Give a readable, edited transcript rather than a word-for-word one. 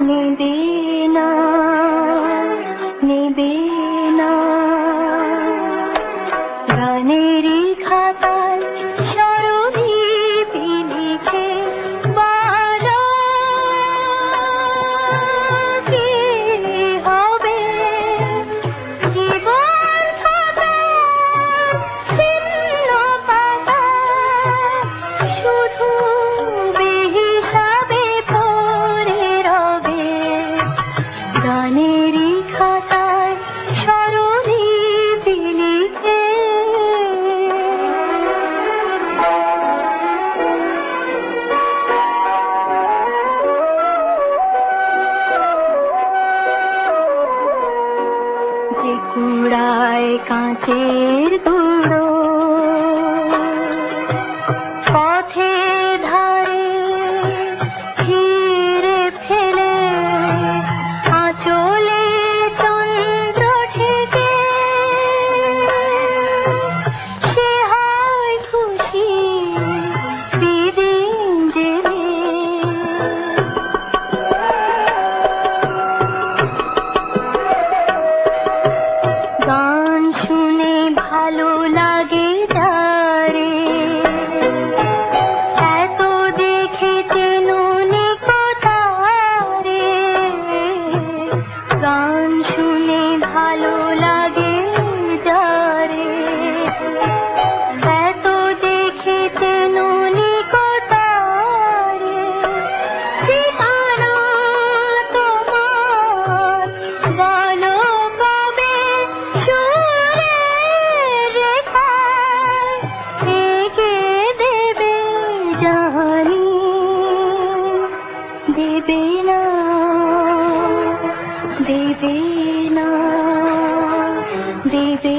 নেবে না, নেবে না। গানেরই খাতায় স্বরলিপি লিখে বলো কি হবে জীবন খাতার ছিন্ন পাতায় শুধু বেহিসাবে পড়ে রবে। গানেরই খাতায় স্বরলিপি লিখে। যে কুড়ায় কাঁচের গুঁড়ো পথে ধারে হিরে ফেলে আঁচলে চন্দ্র ঠেকে সে হয় খুশি বিদিন জেলে। গান শুনে ভালো লাগে তারে এত দেখেছে নুনি কোথারে। গান শুনে ভালো লাগে যারে এত দেখেছে নুনি কোথারে। ঠিকানা তোমার বলো কবে সুরের রেখায় এঁকে দেবে জানি। দেবে না, দেবে না, দেবে